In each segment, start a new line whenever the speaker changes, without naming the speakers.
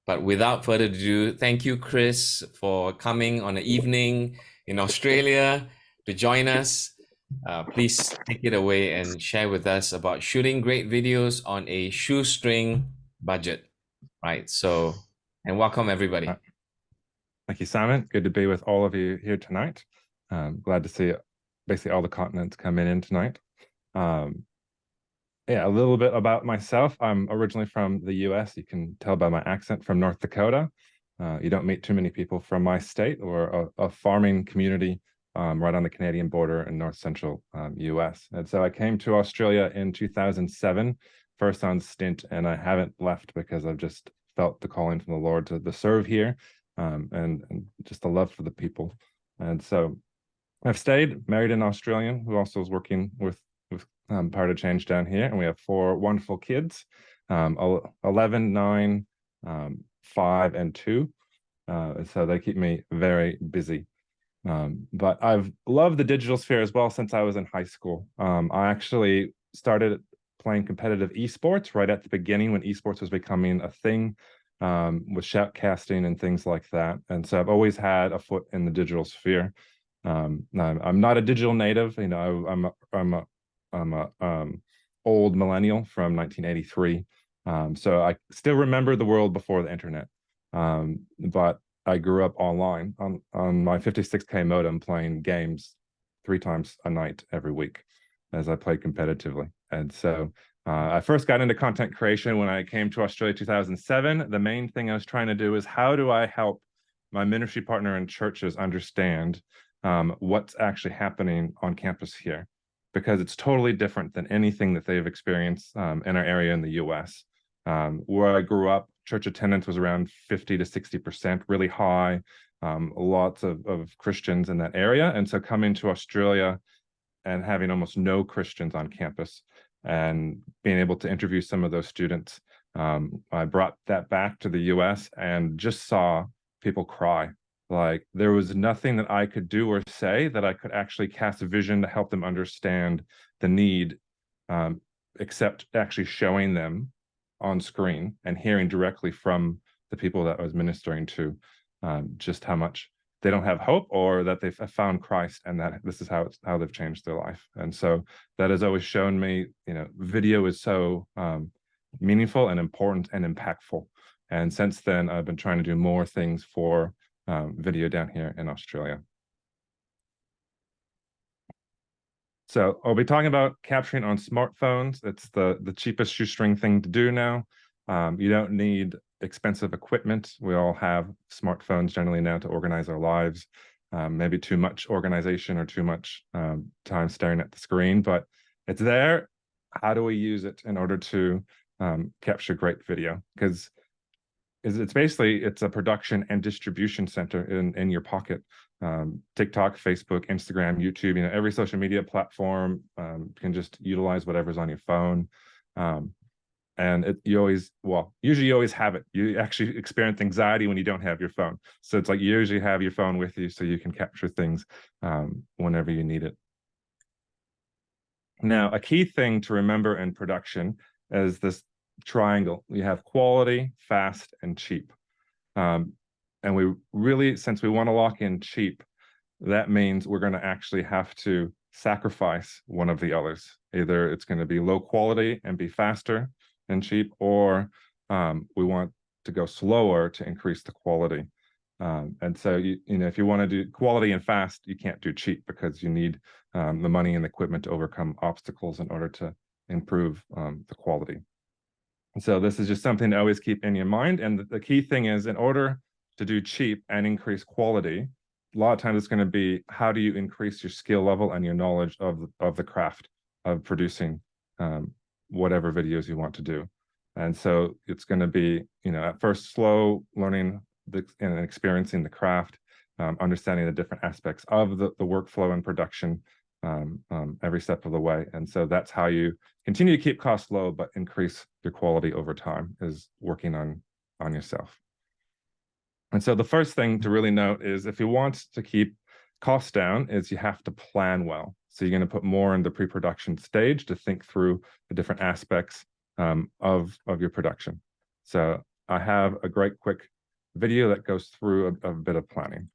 But without further ado, thank you, Kris, for coming on an evening in Australia to join us. Please take it away and share with us about shooting great videos on a shoestring budget, right? So, and welcome everybody.
Thank you, Simon. Good to be with all of you here tonight. Glad to see basically all the continents coming in tonight. Yeah, a little bit about myself. I'm originally from the US. You can tell by my accent, from North Dakota. You don't meet too many people from my state or a farming community right on the Canadian border in north central US. And so I came to Australia in 2007, first on stint, and I haven't left because I've just felt the calling from the Lord to serve here and just the love for the people. And so I've stayed, married an Australian who also is working with Power to Change down here, and we have 4 wonderful kids, 11, 9, 5, and 2. So they keep me very busy. But I've loved the digital sphere as well since I was in high school. I actually started playing competitive esports right at the beginning when esports was becoming a thing, with shoutcasting and things like that. And so I've always had a foot in the digital sphere. I'm not a digital native. You know, I'm a old millennial from 1983. So I still remember the world before the internet. But I grew up online on my 56K modem playing games 3 times a night every week as I played competitively. And so I first got into content creation when I came to Australia 2007. The main thing I was trying to do is how do I help my ministry partner and churches understand what's actually happening on campus here, because it's totally different than anything that they've experienced in our area in the US. Where I grew up, church attendance was around 50 to 60%, really high, lots of Christians in that area. And so coming to Australia and having almost no Christians on campus and being able to interview some of those students, I brought that back to the US and just saw people cry. Like there was nothing that I could do or say that I could actually cast a vision to help them understand the need, except actually showing them on screen and hearing directly from the people that I was ministering to, just how much they don't have hope, or that they've found Christ and that this is how they've changed their life. And so that has always shown me, you know, video is so meaningful and important and impactful. And since then, I've been trying to do more things for video down here in Australia. So I'll be talking about capturing on smartphones. It's the cheapest shoestring thing to do now. You don't need expensive equipment. We all have smartphones generally now to organize our lives. Maybe too much organization or too much time staring at the screen, but it's there. How do we use it in order to capture great video? Because it's a production and distribution center in your pocket. TikTok, Facebook, Instagram, YouTube, you know, every social media platform can just utilize whatever's on your phone. And usually you always have it. You actually experience anxiety when you don't have your phone. So it's like you usually have your phone with you so you can capture things whenever you need it. Now, a key thing to remember in production is this triangle. You have quality, fast, and cheap. And we really, since we want to lock in cheap, that means we're going to actually have to sacrifice one of the others. Either it's going to be low quality and be faster and cheap, or we want to go slower to increase the quality. And so, you know, if you want to do quality and fast, you can't do cheap because you need the money and equipment to overcome obstacles in order to improve the quality. And so this is just something to always keep in your mind. And the key thing is, in order to do cheap and increase quality, a lot of times it's going to be, how do you increase your skill level and your knowledge of the craft of producing whatever videos you want to do. And so it's going to be, you know, at first slow learning and experiencing the craft, understanding the different aspects of the workflow and production every step of the way. And so that's how you continue to keep costs low but increase your quality over time, is working on yourself. And so the first thing to really note is, if you want to keep costs down, is you have to plan well. So you're going to put more in the pre-production stage to think through the different aspects of your production. So I have a great quick video that goes through a bit of planning.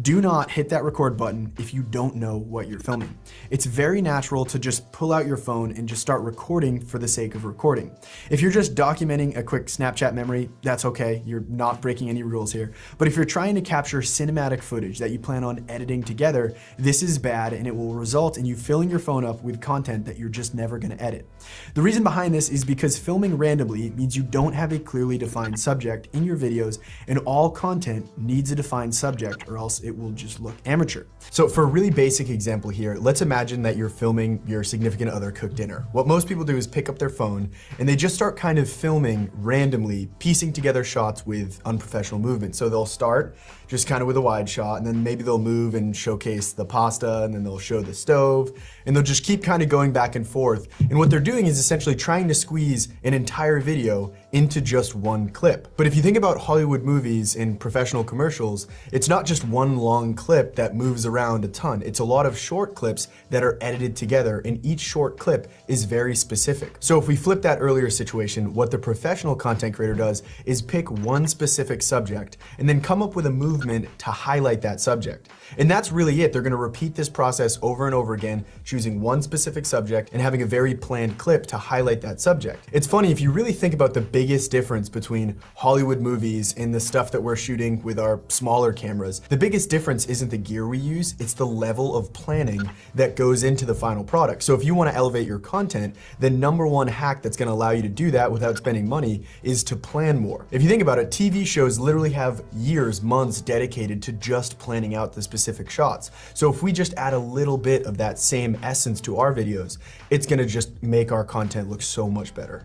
Do not hit that record button if you don't know what you're filming. It's very natural to just pull out your phone and just start recording for the sake of recording. If you're just documenting a quick Snapchat memory, that's okay. You're not breaking any rules here. But if you're trying to capture cinematic footage that you plan on editing together, this is bad and it will result in you filling your phone up with content that you're just never going to edit. The reason behind this is because filming randomly means you don't have a clearly defined subject in your videos, and all content needs a defined subject or else it will just look amateur. So for a really basic example here, let's imagine that you're filming your significant other cook dinner. What most people do is pick up their phone and they just start kind of filming randomly, piecing together shots with unprofessional movement. So they'll start just kind of with a wide shot, and then maybe they'll move and showcase the pasta, and then they'll show the stove, and they'll just keep kind of going back and forth. And what they're doing is essentially trying to squeeze an entire video into just one clip. But if you think about Hollywood movies and professional commercials, it's not just one long clip that moves around a ton. It's a lot of short clips that are edited together, and each short clip is very specific. So if we flip that earlier situation, what the professional content creator does is pick one specific subject and then come up with a movement to highlight that subject. And that's really it. They're gonna repeat this process over and over again, choosing one specific subject and having a very planned clip to highlight that subject. It's funny, if you really think about the biggest difference between Hollywood movies and the stuff that we're shooting with our smaller cameras, the biggest difference isn't the gear we use, it's the level of planning that goes into the final product. So if you wanna elevate your content, the number one hack that's gonna allow you to do that without spending money is to plan more. If you think about it, TV shows literally have years, months dedicated to just planning out the specific shots. So if we just add a little bit of that same essence to our videos, it's gonna just make our content look so much better.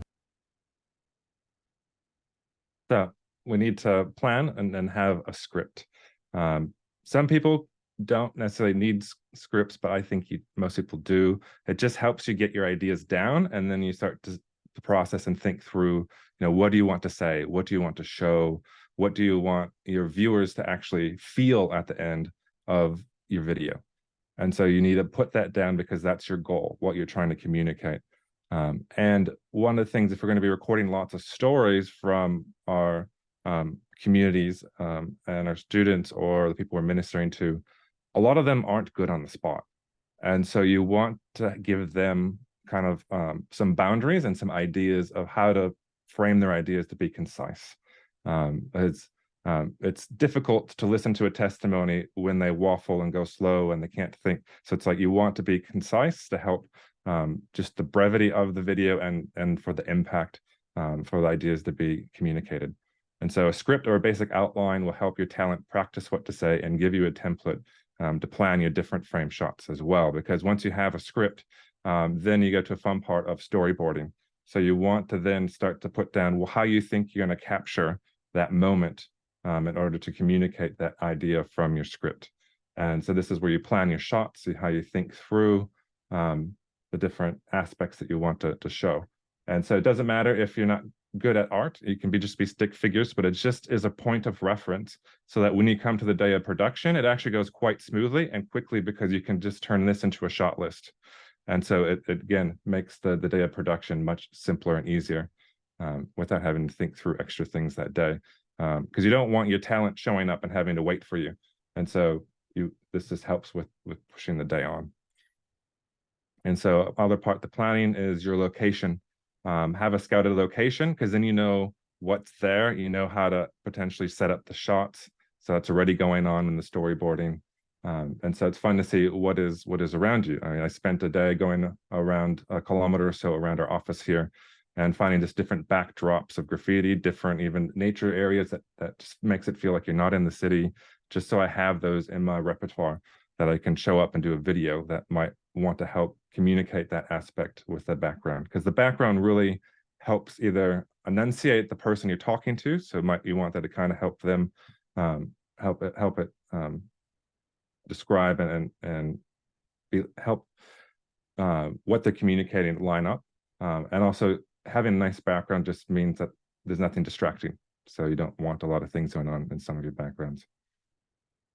So we need to plan and then have a script. Some people don't necessarily need scripts, but I think most people do. It just helps you get your ideas down, and then you start to process and think through, what do you want to say? What do you want to show? What do you want your viewers to actually feel at the end of your video? And so you need to put that down because that's your goal, what you're trying to communicate. And one of the things, if we're going to be recording lots of stories from our communities and our students or the people we're ministering to, a lot of them aren't good on the spot. And so you want to give them kind of some boundaries and some ideas of how to frame their ideas to be concise. It's difficult to listen to a testimony when they waffle and go slow and they can't think. So it's like you want to be concise to help just the brevity of the video and for the impact for the ideas to be communicated. And so a script or a basic outline will help your talent practice what to say and give you a template to plan your different frame shots as well. Because once you have a script, then you go to a fun part of storyboarding. So you want to then start to put down how you think you're going to capture that moment in order to communicate that idea from your script. And so this is where you plan your shots, see how you think through the different aspects that you want to show. And so it doesn't matter if you're not good at art, it can just be stick figures, but it just is a point of reference so that when you come to the day of production, it actually goes quite smoothly and quickly because you can just turn this into a shot list. And so it again makes the day of production much simpler and easier without having to think through extra things that day. Because you don't want your talent showing up and having to wait for you. And so this just helps with pushing the day on. And so other part, the planning is your location. Have a scouted location because then you know what's there, you know how to potentially set up the shots. So that's already going on in the storyboarding. And so it's fun to see what is around you. I mean, I spent a day going around a kilometer or so around our office here and finding just different backdrops of graffiti, different even nature areas that just makes it feel like you're not in the city, just so I have those in my repertoire that I can show up and do a video that might want to help communicate that aspect with the background. Because the background really helps either enunciate the person you're talking to, so you want that to kind of help them, help it describe and help what they're communicating line up. And also having a nice background just means that there's nothing distracting. So you don't want a lot of things going on in some of your backgrounds.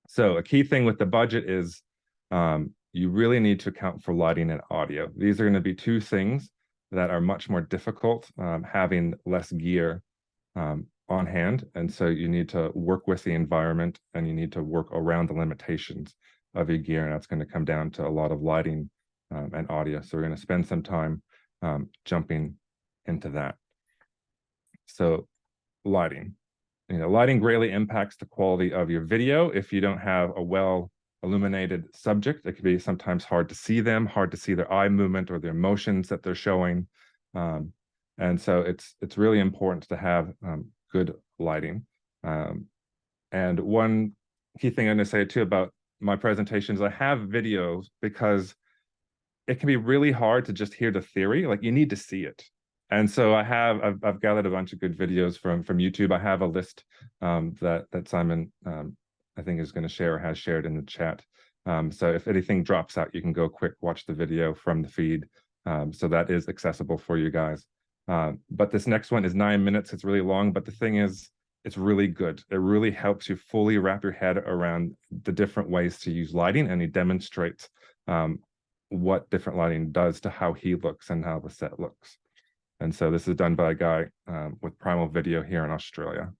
So a key thing with the budget is you really need to account for lighting and audio. These are going to be two things that are much more difficult, having less gear on hand. And so you need to work with the environment, and you need to work around the limitations of your gear. And that's going to come down to a lot of lighting and audio. So we're going to spend some time jumping into that. So lighting. Lighting greatly impacts the quality of your video. If you don't have a well illuminated subject, it can be sometimes hard to see them, hard to see their eye movement or their emotions that they're showing. And so it's really important to have good lighting. And one key thing I'm going to say too about my presentations, I have videos because it can be really hard to just hear the theory. Like, you need to see it. And so I've gathered a bunch of good videos from YouTube. I have a list that Simon I think is going to share or has shared in the chat. So if anything drops out, you can go quick watch the video from the feed. So that is accessible for you guys. But this next one is 9 minutes. It's really long, but the thing is, it's really good. It really helps you fully wrap your head around the different ways to use lighting, and he demonstrates what different lighting does to how he looks and how the set looks. And so this is done by a guy with Primal Video here in Australia.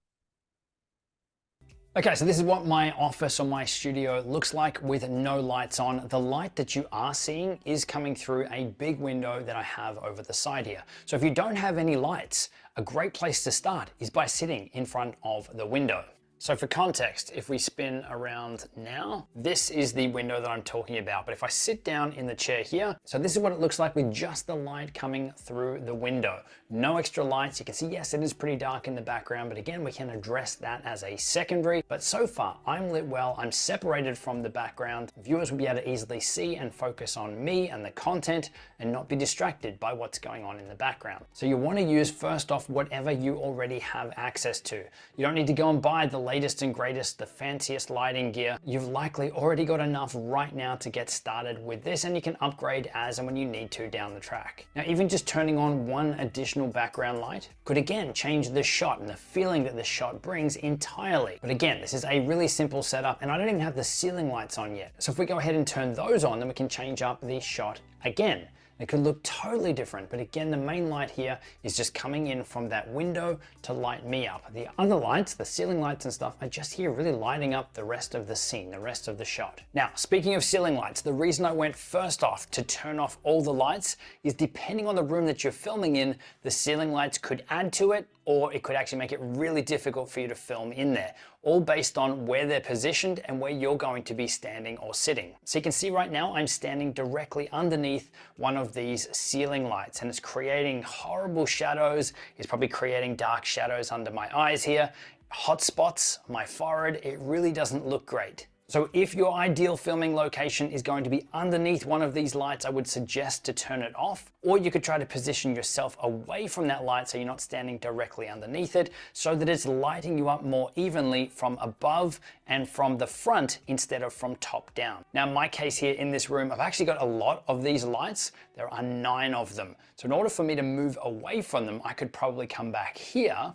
Okay, so this is what my office or my studio looks like with no lights on. The light that you are seeing is coming through a big window that I have over the side here. So if you don't have any lights, a great place to start is by sitting in front of the window. So for context, if we spin around now, this is the window that I'm talking about. But if I sit down in the chair here, so this is what it looks like with just the light coming through the window. No extra lights. You can see, yes, it is pretty dark in the background, but again, we can address that as a secondary. But so far, I'm lit well. I'm separated from the background. Viewers will be able to easily see and focus on me and the content and not be distracted by what's going on in the background. So you want to use, first off, whatever you already have access to. You don't need to go and buy the latest and greatest, the fanciest lighting gear. You've likely already got enough right now to get started with this, and you can upgrade as and when you need to down the track. Now, even just turning on one additional background light could again change the shot and the feeling that the shot brings entirely. But again, this is a really simple setup, and I don't even have the ceiling lights on yet. So if we go ahead and turn those on, then we can change up the shot again. It could look totally different, but again, the main light here is just coming in from that window to light me up. The other lights, the ceiling lights and stuff, are just here really lighting up the rest of the scene, the rest of the shot. Now, speaking of ceiling lights, the reason I went first off to turn off all the lights is depending on the room that you're filming in, the ceiling lights could add to it, or it could actually make it really difficult for you to film in there, all based on where they're positioned and where you're going to be standing or sitting. So you can see right now I'm standing directly underneath one of these ceiling lights, and it's creating horrible shadows. It's probably creating dark shadows under my eyes here, hot spots, my forehead. It really doesn't look great. So if your ideal filming location is going to be underneath one of these lights, I would suggest to turn it off, or you could try to position yourself away from that light so you're not standing directly underneath it, so that it's lighting you up more evenly from above and from the front instead of from top down. Now, in my case here in this room, I've actually got a lot of these lights. There are 9 of them. So in order for me to move away from them, I could probably come back here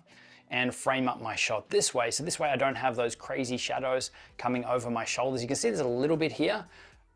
and frame up my shot this way. So this way I don't have those crazy shadows coming over my shoulders. You can see there's a little bit here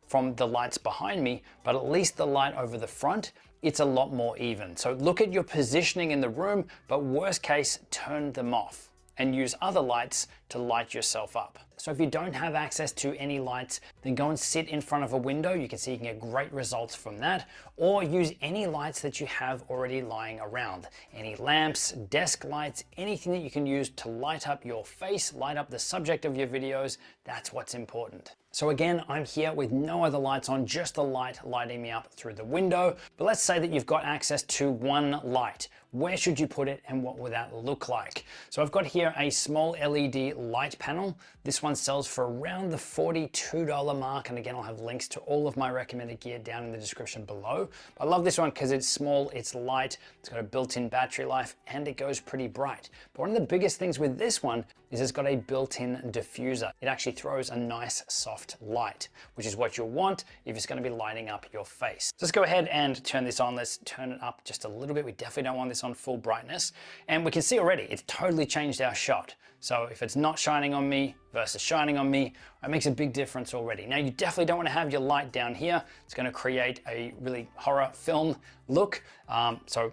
from the lights behind me, but at least the light over the front, it's a lot more even. So look at your positioning in the room, but worst case, turn them off and use other lights to light yourself up. So if you don't have access to any lights, then go and sit in front of a window. You can see you can get great results from that, or use any lights that you have already lying around. Any lamps, desk lights, anything that you can use to light up your face, light up the subject of your videos, that's what's important. So again, I'm here with no other lights on, just the light lighting me up through the window. But let's say that you've got access to one light. Where should you put it and what would that look like? So I've got here a small LED light panel. This one sells for around the $42 mark. And again, I'll have links to all of my recommended gear down in the description below. But I love this one because it's small, it's light, it's got a built-in battery life, and it goes pretty bright. But one of the biggest things with this one is it's got a built-in diffuser. It actually throws a nice soft light, which is what you'll want if it's going to be lighting up your face. So let's go ahead and turn this on. Let's turn it up just a little bit. We definitely don't want this this on full brightness, and we can see already it's totally changed our shot. So if it's not shining on me versus shining on me, it makes a big difference already. Now you definitely don't want to have your light down here. It's going to create a really horror film look. So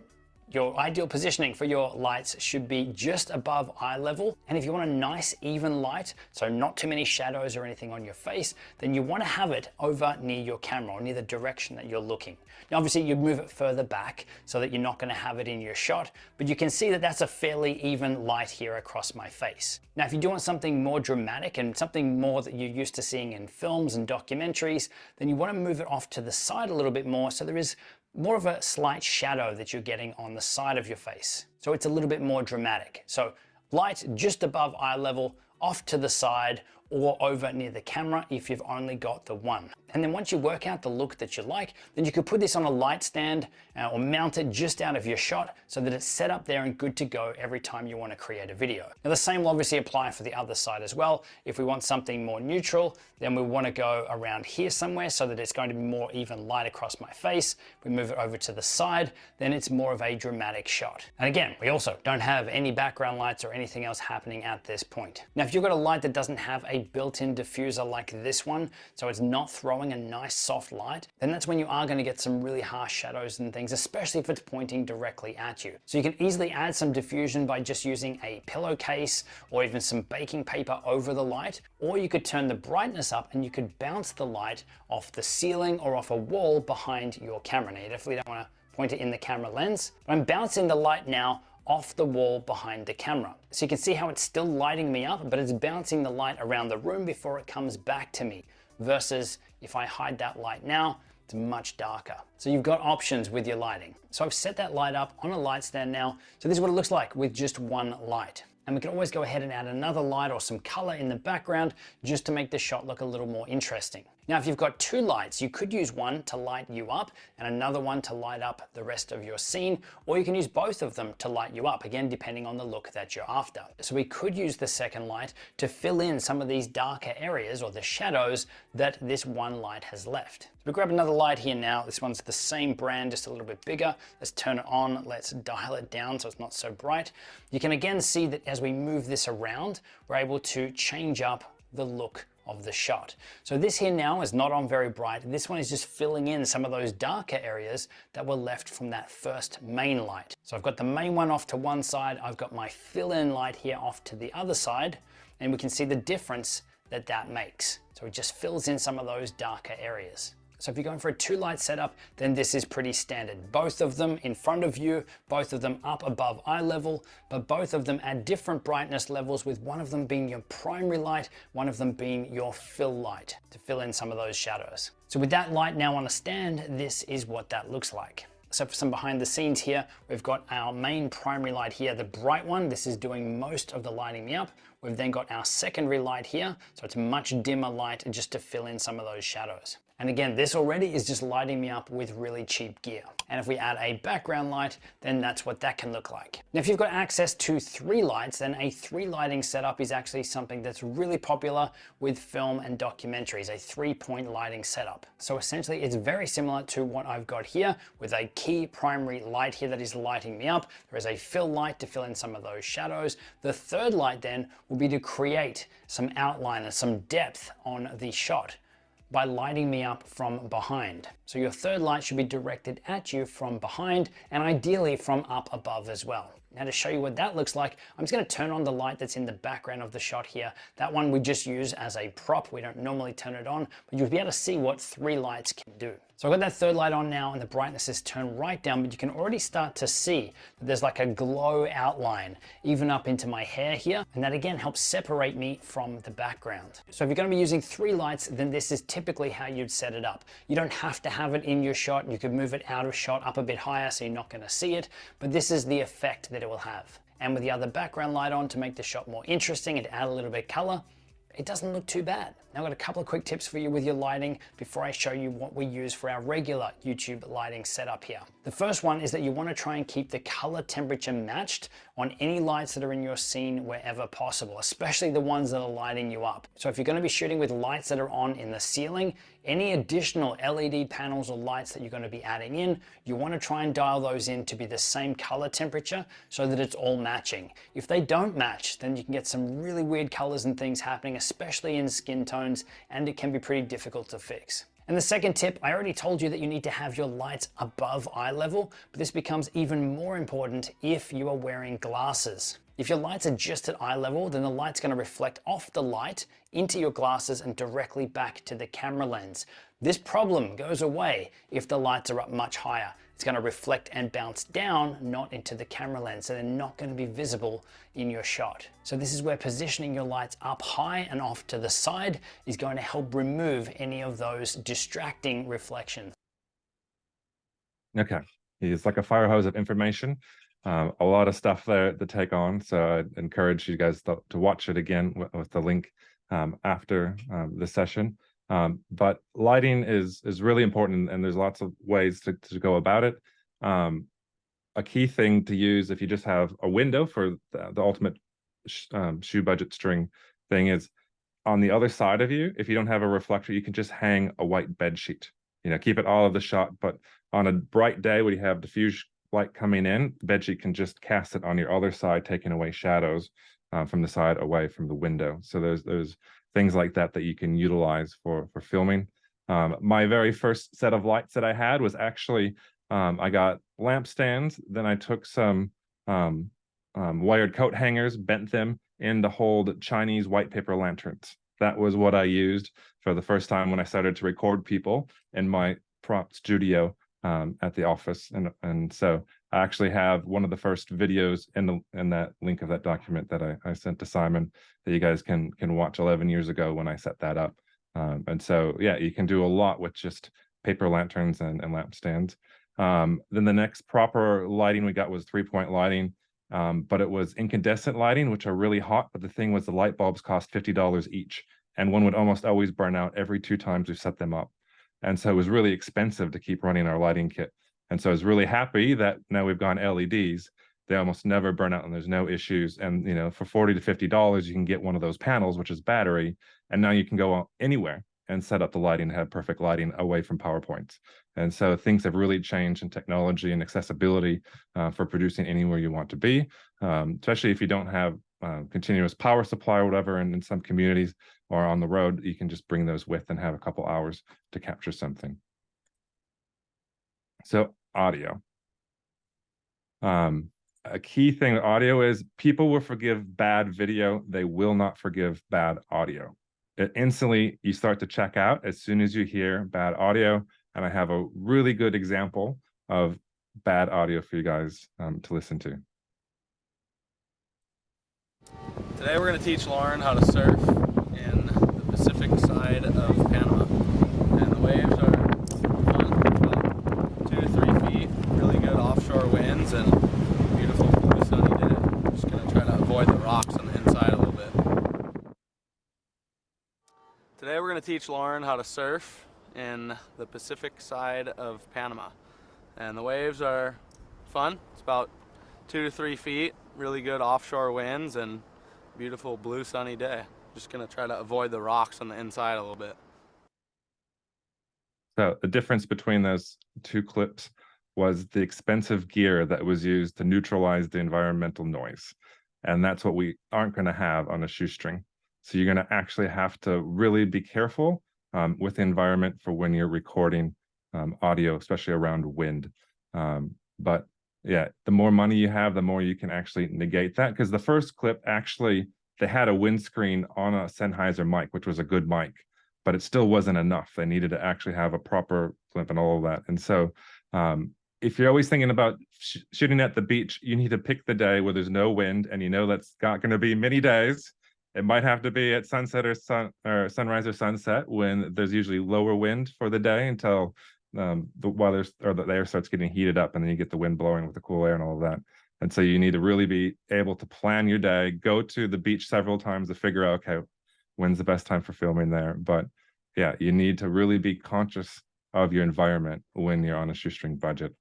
your ideal positioning for your lights should be just above eye level. And if you want a nice even light, so not too many shadows or anything on your face, then you want to have it over near your camera or near the direction that you're looking. Now obviously you'd move it further back so that you're not going to have it in your shot, but you can see that that's a fairly even light here across my face. Now if you do want something more dramatic and something more that you're used to seeing in films and documentaries, then you want to move it off to the side a little bit more so there is more of a slight shadow that you're getting on the side of your face. So it's a little bit more dramatic. So light just above eye level, off to the side, or over near the camera if you've only got the one. And then once you work out the look that you like, then you could put this on a light stand or mount it just out of your shot so that it's set up there and good to go every time you want to create a video. Now the same will obviously apply for the other side as well. If we want something more neutral, then we want to go around here somewhere so that it's going to be more even light across my face. If we move it over to the side, then it's more of a dramatic shot. And again, we also don't have any background lights or anything else happening at this point. Now if you've got a light that doesn't have a built-in diffuser like this one, so it's not throwing a nice soft light, then that's when you are going to get some really harsh shadows and things, especially if it's pointing directly at you. So you can easily add some diffusion by just using a pillowcase or even some baking paper over the light, or you could turn the brightness up and you could bounce the light off the ceiling or off a wall behind your camera. Now you definitely don't want to point it in the camera lens, but I'm bouncing the light now off the wall behind the camera. So you can see how it's still lighting me up, but it's bouncing the light around the room before it comes back to me. Versus if I hide that light now, it's much darker. So you've got options with your lighting. So I've set that light up on a light stand now. So this is what it looks like with just one light. And we can always go ahead and add another light or some color in the background just to make the shot look a little more interesting. Now, if you've got two lights, you could use one to light you up and another one to light up the rest of your scene, or you can use both of them to light you up, again, depending on the look that you're after. So we could use the second light to fill in some of these darker areas or the shadows that this one light has left. So we grab another light here now. This one's the same brand, just a little bit bigger. Let's turn it on. Let's dial it down so it's not so bright. You can again see that as we move this around, we're able to change up the look of the shot. So this here now is not on very bright. This one is just filling in some of those darker areas that were left from that first main light. So I've got the main one off to one side. I've got my fill-in light here off to the other side, and we can see the difference that that makes. So it just fills in some of those darker areas. So if you're going for a two light setup, then this is pretty standard. Both of them in front of you, both of them up above eye level, but both of them at different brightness levels, with one of them being your primary light, one of them being your fill light to fill in some of those shadows. So with that light now on a stand, this is what that looks like. So for some behind the scenes here, we've got our main primary light here, the bright one. This is doing most of the lighting me up. We've then got our secondary light here. So it's a much dimmer light just to fill in some of those shadows. And again, this already is just lighting me up with really cheap gear. And if we add a background light, then that's what that can look like. Now, if you've got access to three lights, then a three lighting setup is actually something that's really popular with film and documentaries, a 3-point lighting setup. So essentially it's very similar to what I've got here with a key primary light here that is lighting me up. There is a fill light to fill in some of those shadows. The third light then will be to create some outline and some depth on the shot by lighting me up from behind. So your third light should be directed at you from behind and ideally from up above as well. Now to show you what that looks like, I'm just going to turn on the light that's in the background of the shot here. That one we just use as a prop. We don't normally turn it on, but you'll be able to see what three lights can do. So I've got that third light on now and the brightness is turned right down, but you can already start to see that there's like a glow outline even up into my hair here. And that again helps separate me from the background. So if you're going to be using three lights, then this is typically how you'd set it up. You don't have to have it in your shot. You could move it out of shot up a bit higher so you're not going to see it, but this is the effect that it will have. And with the other background light on to make the shot more interesting and to add a little bit of color, it doesn't look too bad. Now I've got a couple of quick tips for you with your lighting before I show you what we use for our regular YouTube lighting setup here. The first one is that you want to try and keep the color temperature matched on any lights that are in your scene wherever possible, especially the ones that are lighting you up. So if you're going to be shooting with lights that are on in the ceiling, any additional LED panels or lights that you're going to be adding in, you want to try and dial those in to be the same color temperature so that it's all matching. If they don't match, then you can get some really weird colors and things happening, especially in skin tones, and it can be pretty difficult to fix. And the second tip, I already told you that you need to have your lights above eye level, but this becomes even more important if you are wearing glasses. If your lights are just at eye level, then the light's going to reflect off the light into your glasses and directly back to the camera lens. This problem goes away if the lights are up much higher. It's going to reflect and bounce down, not into the camera lens, so they're not going to be visible in your shot. So this is where positioning your lights up high and off to the side is going to help remove any of those distracting reflections.
Okay, it's like a fire hose of information. A lot of stuff there to take on, so I'd encourage you guys to watch it again with the link after the session. But lighting is really important, and there's lots of ways to go about it. A key thing to use if you just have a window for the ultimate shoe budget string thing is on the other side of you. If you don't have a reflector, you can just hang a white bed sheet. You know, keep it all of the shot, but on a bright day when you have diffuse light coming in, the bed sheet can just cast it on your other side, taking away shadows from the side away from the window. So there's things like that you can utilize for filming. My very first set of lights that I had was actually, I got lamp stands, then I took some wired coat hangers, bent them in to hold Chinese white paper lanterns. That was what I used for the first time when I started to record people in my prop studio at the office. And so I actually have one of the first videos in that link of that document that I sent to Simon that you guys can watch 11 years ago when I set that up. And so, yeah, you can do a lot with just paper lanterns and lamp stands. Then the next proper lighting we got was 3-point lighting, but it was incandescent lighting, which are really hot. But the thing was the light bulbs cost $50 each, and one would almost always burn out every 2 times we set them up. And so it was really expensive to keep running our lighting kit. And so I was really happy that now we've gone LEDs. They almost never burn out and there's no issues. And, you know, for $40 to $50, you can get one of those panels, which is battery. And now you can go anywhere and set up the lighting and have perfect lighting away from PowerPoints. And so things have really changed in technology and accessibility for producing anywhere you want to be, especially if you don't have continuous power supply or whatever. And in some communities or on the road, you can just bring those with and have a couple hours to capture something. So audio. A key thing with audio is people will forgive bad video. They will not forgive bad audio. Instantly, you start to check out as soon as you hear bad audio. And I have a really good example of bad audio for you guys to listen to.
Today we're going to teach Lauren how to surf in the Pacific side of Panama. And the waves are fun, about 2 to 3 feet, really good offshore winds, and beautiful blue sunny day. I'm just going to try to avoid the rocks on the inside a little bit. Today we're going to teach Lauren how to surf in the Pacific side of Panama. And the waves are fun. It's about 2 to 3 feet, really good offshore winds, and beautiful blue sunny day. Just gonna try to avoid the rocks on the inside a little bit.
So the difference between those 2 clips was the expensive gear that was used to neutralize the environmental noise. And that's what we aren't gonna have on a Shoestring. So you're gonna actually have to really be careful with the environment for when you're recording audio, especially around wind. But yeah, the more money you have, the more you can actually negate that. Because the first clip, actually, they had a windscreen on a Sennheiser mic, which was a good mic, but it still wasn't enough. They needed to actually have a proper clip and all of that. And so if you're always thinking about shooting at the beach, you need to pick the day where there's no wind, and you know that's not going to be many days. It might have to be at sunset or sunrise or sunset, when there's usually lower wind for the day until the air starts getting heated up, and then you get the wind blowing with the cool air and all of that. And so you need to really be able to plan your day, go to the beach several times to figure out, okay, When's the best time for filming there? But yeah, you need to really be conscious of your environment when you're on a shoestring budget.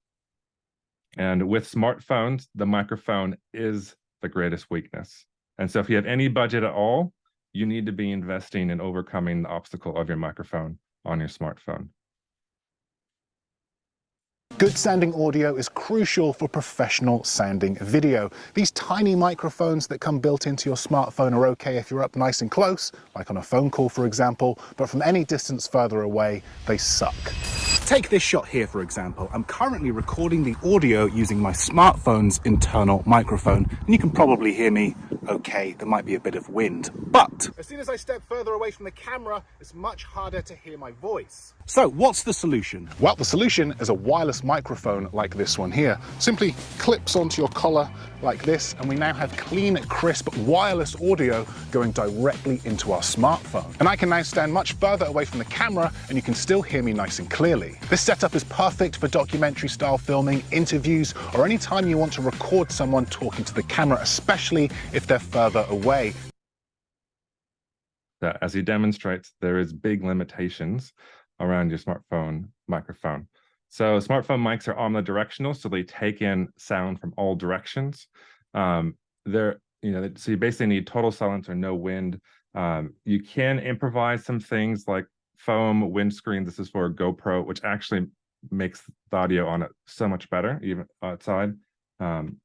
And with smartphones, the microphone is the greatest weakness. And so if you have any budget at all, you need to be investing in overcoming the obstacle of your microphone on your smartphone.
Good sounding audio is crucial for professional sounding video. These tiny microphones that come built into your smartphone are okay if you're up nice and close, like on a phone call for example, but from any distance further away, they suck. Take this shot here for example. I'm currently recording the audio using my smartphone's internal microphone, and you can probably hear me okay. There might be a bit of wind, but as soon as I step further away from the camera, it's much harder to hear my voice. So what's the solution? Well, the solution is a wireless microphone like this one here. Simply clips onto your collar like this, and we now have clean, crisp, wireless audio going directly into our smartphone. And I can now stand much further away from the camera, and you can still hear me nice and clearly. This setup is perfect for documentary style filming, interviews, or any time you want to record someone talking to the camera, especially if they're further away.
As he demonstrates, there is big limitations around your smartphone microphone. So smartphone mics are omnidirectional, so they take in sound from all directions. So you basically need total silence or no wind. You can improvise some things like foam, windscreen. This is for a GoPro, which actually makes the audio on it so much better, even outside. You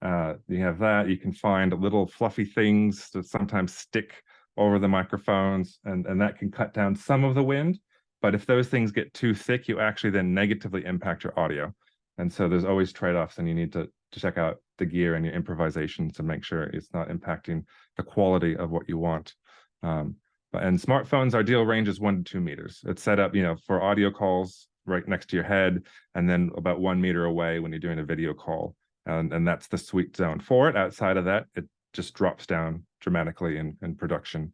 have that. You can find little fluffy things that sometimes stick over the microphones, and that can cut down some of the wind. But if those things get too thick, you actually then negatively impact your audio. And so there's always trade-offs, and you need to check out the gear and your improvisation to make sure it's not impacting the quality of what you want. And smartphones, our ideal range is 1 to 2 meters. It's set up, for audio calls right next to your head, and then about 1 meter away when you're doing a video call. And that's the sweet zone for it. Outside of that, it just drops down dramatically in production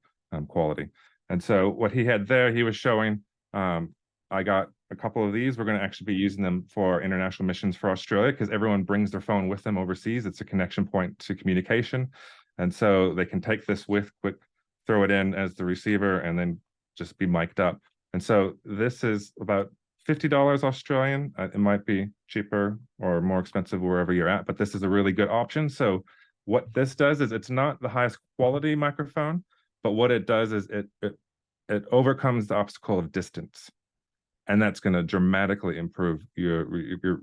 quality. And so what he had there, he was showing, I got a couple of these. We're going to actually be using them for international missions for Australia, because everyone brings their phone with them overseas. It's a connection point to communication. And so they can take this with quick, throw it in as the receiver, and then just be mic'd up. And so this is about $50 Australian. It might be cheaper or more expensive wherever you're at, but this is a really good option. So what this does is, it's not the highest quality microphone, but what it does is it overcomes the obstacle of distance, and that's going to dramatically improve your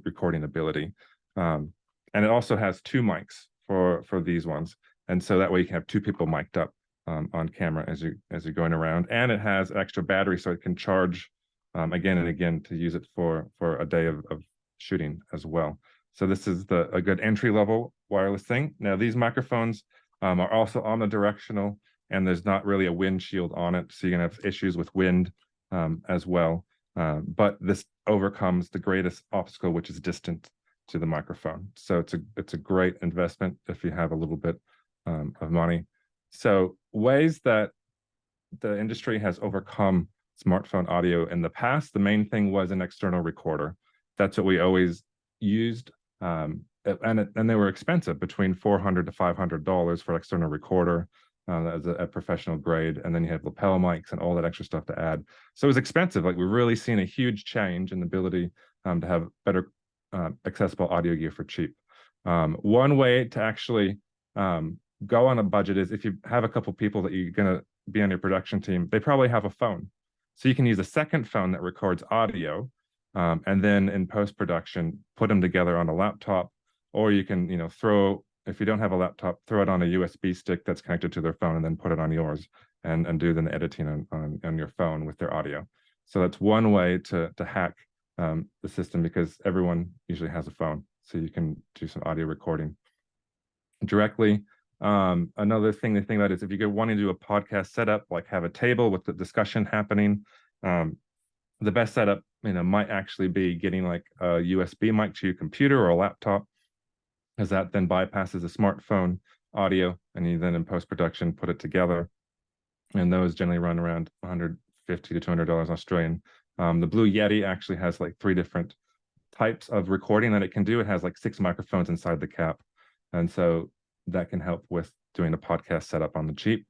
recording ability. And it also has 2 mics for these ones, and so that way you can have 2 people mic'd up on camera as you're going around. And it has extra battery, so it can charge again and again to use it for a day of shooting as well. So this is a good entry-level wireless thing. Now these microphones are also omnidirectional, and there's not really a windshield on it, so you're gonna have issues with wind as well. But this overcomes the greatest obstacle, which is distance to the microphone. So it's a great investment if you have a little bit of money. So ways that the industry has overcome smartphone audio in the past, the main thing was an external recorder. That's what we always used. And they were expensive, between $400 to $500 for external recorder. As a professional grade, and then you have lapel mics and all that extra stuff to add. So it was expensive. Like, we've really seen a huge change in the ability to have better accessible audio gear for cheap. One way to actually go on a budget is, if you have a couple people that you're going to be on your production team, they probably have a phone. So you can use a second phone that records audio, and then in post-production, put them together on a laptop, or you can, if you don't have a laptop, throw it on a USB stick that's connected to their phone, and then put it on yours and do the editing on your phone with their audio. So that's one way to hack the system, because everyone usually has a phone. So you can do some audio recording directly. Another thing to think about is, if you're wanting to do a podcast setup, like have a table with the discussion happening, the best setup, might actually be getting like a USB mic to your computer or a laptop, as that then bypasses the smartphone audio, and you then in post-production put it together. And those generally run around $150 to $200 Australian. The Blue Yeti actually has like 3 different types of recording that it can do. It has like 6 microphones inside the cap. And so that can help with doing a podcast setup on the cheap.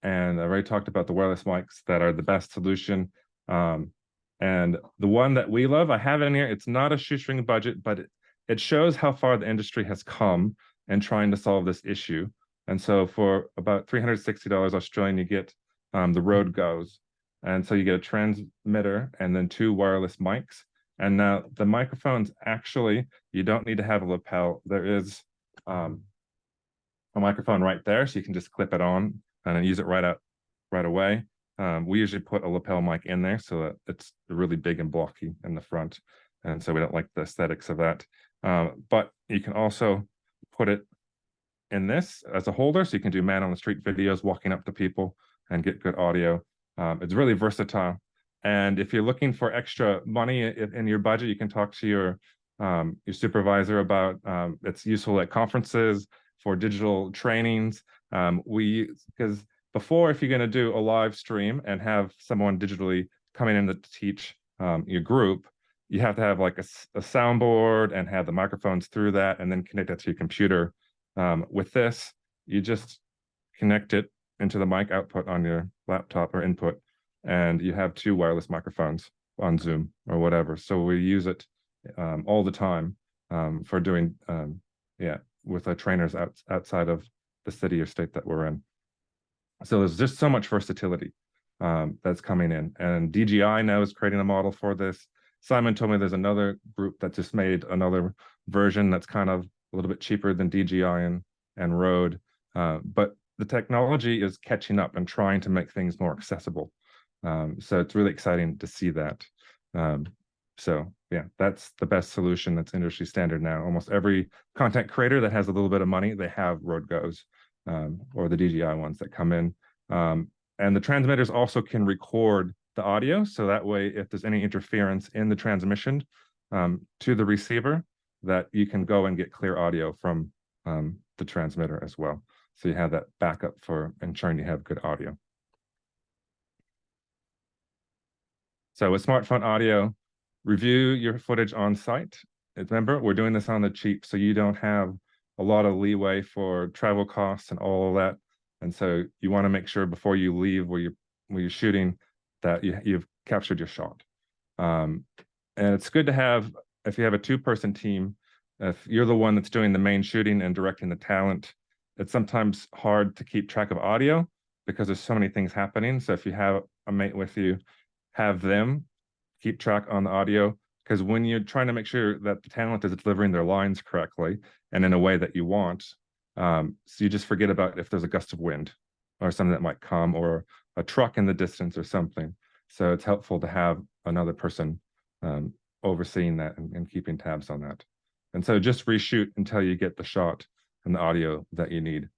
and I already talked about the wireless mics that are the best solution. And the one that we love, I have it in here. It's not a shoestring budget, but it shows how far the industry has come in trying to solve this issue. And so for about $360 Australian, you get the Rode Goes. And so you get a transmitter and then 2 wireless mics. And now the microphones, actually, you don't need to have a lapel. There is a microphone right there, so you can just clip it on and then use it right away. We usually put a lapel mic in there so that it's really big and blocky in the front. And so we don't like the aesthetics of that. But you can also put it in this as a holder, so you can do man on the street videos, walking up to people and get good audio. It's really versatile. And if you're looking for extra money in your budget, you can talk to your supervisor about it's useful at conferences for digital trainings. Because before, if you're going to do a live stream and have someone digitally coming in to teach your group, you have to have like a soundboard and have the microphones through that and then connect it to your computer. With this, you just connect it into the mic output on your laptop or input, and you have 2 wireless microphones on Zoom or whatever. So we use it all the time for doing, with trainers outside of the city or state that we're in. So there's just so much versatility that's coming in. And DJI now is creating a model for this. Simon told me there's another group that just made another version that's kind of a little bit cheaper than DJI and Rode. But the technology is catching up and trying to make things more accessible. So it's really exciting to see that. So yeah, that's the best solution that's industry standard now. Almost every content creator that has a little bit of money, they have Rode Goes or the DJI ones that come in. And the transmitters also can record the audio. So that way, if there's any interference in the transmission to the receiver, that you can go and get clear audio from the transmitter as well. So you have that backup for ensuring you have good audio. So with smartphone audio, review your footage on site. Remember, we're doing this on the cheap, so you don't have a lot of leeway for travel costs and all of that. And so you want to make sure before you leave where you're shooting that you've captured your shot. And it's good to have, if you have a 2-person team, if you're the one that's doing the main shooting and directing the talent, it's sometimes hard to keep track of audio because there's so many things happening. So if you have a mate with you, have them keep track on the audio, because when you're trying to make sure that the talent is delivering their lines correctly and in a way that you want, so you just forget about if there's a gust of wind or something that might come, or a truck in the distance or something. So it's helpful to have another person overseeing that and keeping tabs on that. And so just reshoot until you get the shot and the audio that you need.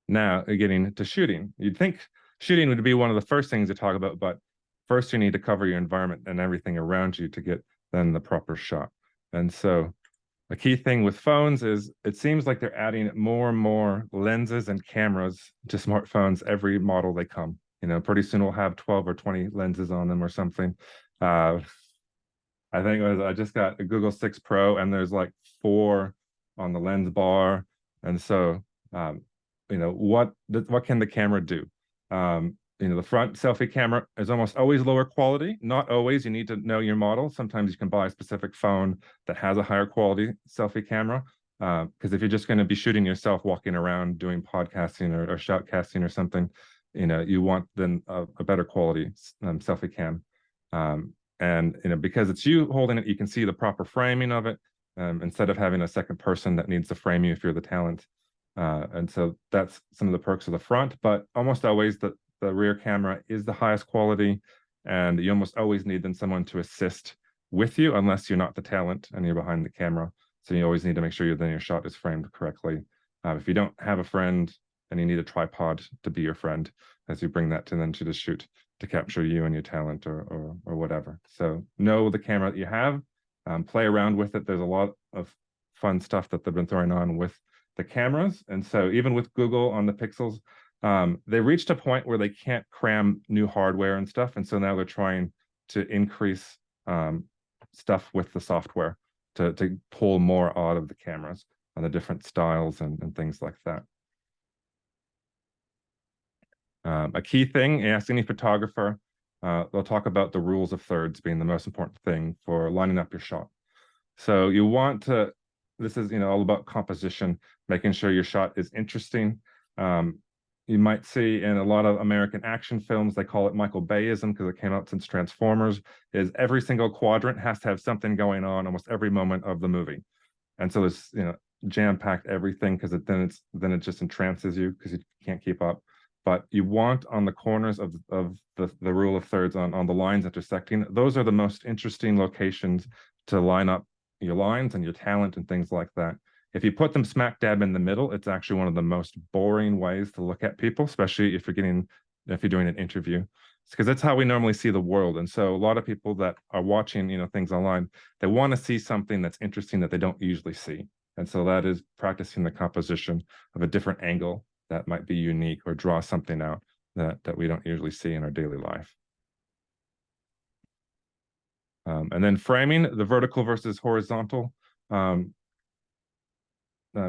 Now, getting to shooting. You'd think shooting would be one of the first things to talk about, but first you need to cover your environment and everything around you to get then the proper shot. And so a key thing with phones is it seems like they're adding more and more lenses and cameras to smartphones every model they come. You know, pretty soon we'll have 12 or 20 lenses on them or something. I think I just got a Google 6 Pro and there's like 4 on the lens bar. And so, you know, what can the camera do? You know, the front selfie camera is almost always lower quality. Not always. You need to know your model. Sometimes you can buy a specific phone that has a higher quality selfie camera. Because if you're just going to be shooting yourself walking around doing podcasting or shoutcasting or something, you know, you want then a better quality selfie cam. And you know, because it's you holding it, you can see the proper framing of it instead of having a second person that needs to frame you if you're the talent. And so that's some of the perks of the front, but almost always the rear camera is the highest quality, and you almost always need then someone to assist with you unless you're not the talent and you're behind the camera. So you always need to make sure your shot is framed correctly. If you don't have a friend, then you need a tripod to be your friend as you bring that to the shoot to capture you and your talent or whatever. So know the camera that you have, play around with it. There's a lot of fun stuff that they've been throwing on with the cameras. And so even with Google on the Pixels, they reached a point where they can't cram new hardware and stuff. And so now they're trying to increase stuff with the software to pull more out of the cameras on the different styles and things like that. A key thing, ask any photographer, they'll talk about the rules of thirds being the most important thing for lining up your shot. So you want to, this is, all about composition, making sure your shot is interesting. You might see in a lot of American action films, they call it Michael Bayism because it came out since Transformers, is every single quadrant has to have something going on almost every moment of the movie. And so there's, jam-packed everything because then it just entrances you because you can't keep up. But you want on the corners of the rule of thirds on the lines intersecting, those are the most interesting locations to line up your lines and your talent and things like that. If you put them smack dab in the middle, it's actually one of the most boring ways to look at people, especially if you're doing an interview, because that's how we normally see the world. And so a lot of people that are watching, things online, they want to see something that's interesting that they don't usually see. And so that is practicing the composition of a different angle that might be unique or draw something out that we don't usually see in our daily life. And then framing, the vertical versus horizontal,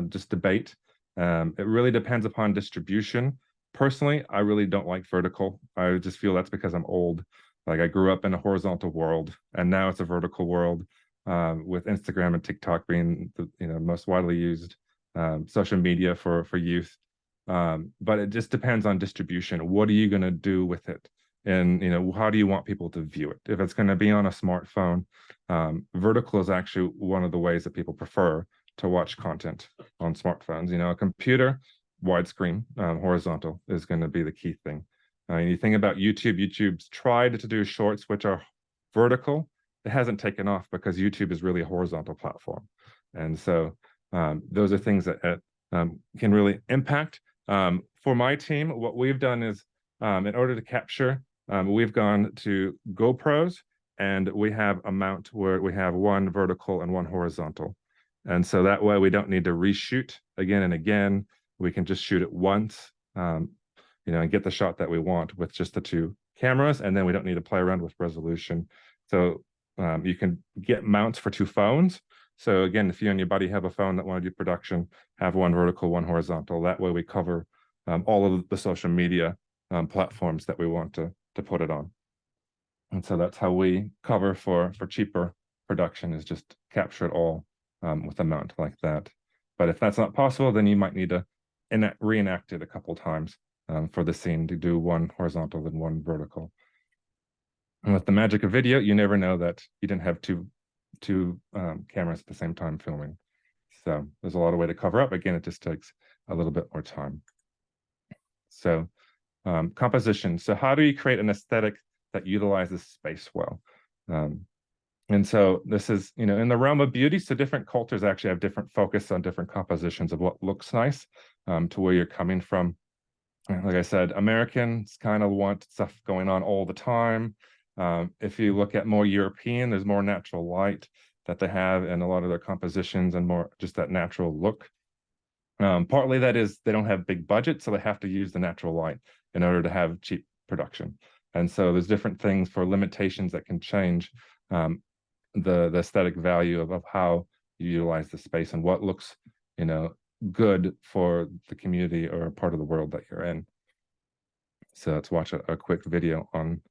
just debate. It really depends upon distribution. Personally, I really don't like vertical. I just feel that's because I'm old. Like I grew up in a horizontal world and now it's a vertical world, with Instagram and TikTok being the most widely used social media for youth. But it just depends on distribution. What are you going to do with it? And how do you want people to view it? If it's going to be on a smartphone, vertical is actually one of the ways that people prefer to watch content on smartphones. A computer, widescreen, horizontal is going to be the key thing. You think about YouTube. YouTube's tried to do shorts which are vertical. It hasn't taken off because YouTube is really a horizontal platform, and so those are things that can really impact. For my team, what we've done is, in order to capture, we've gone to GoPros, and we have a mount where we have one vertical and one horizontal. And so that way we don't need to reshoot again and again. We can just shoot it once, and get the shot that we want with just the two cameras, and then we don't need to play around with resolution. So you can get mounts for two phones. So again, if you and your buddy have a phone that want to do production, have one vertical, one horizontal. That way we cover all of the social media platforms that we want to put it on. And so that's how we cover for cheaper production, is just capture it all with a mount like that. But if that's not possible, then you might need to reenact it a couple times for the scene to do one horizontal and one vertical. And with the magic of video, you never know that you didn't have two cameras at the same time filming. So there's a lot of way to cover up. Again, it just takes a little bit more time. So composition. So how do you create an aesthetic that utilizes space well? And so this is, in the realm of beauty, so different cultures actually have different focus on different compositions of what looks nice, to where you're coming from. Like I said, Americans kind of want stuff going on all the time. If you look at more European, there's more natural light that they have in a lot of their compositions and more just that natural look. Partly that is they don't have big budgets, so they have to use the natural light in order to have cheap production. And so there's different things for limitations that can change the aesthetic value of how you utilize the space and what looks, good for the community or part of the world that you're in. So let's watch a quick video on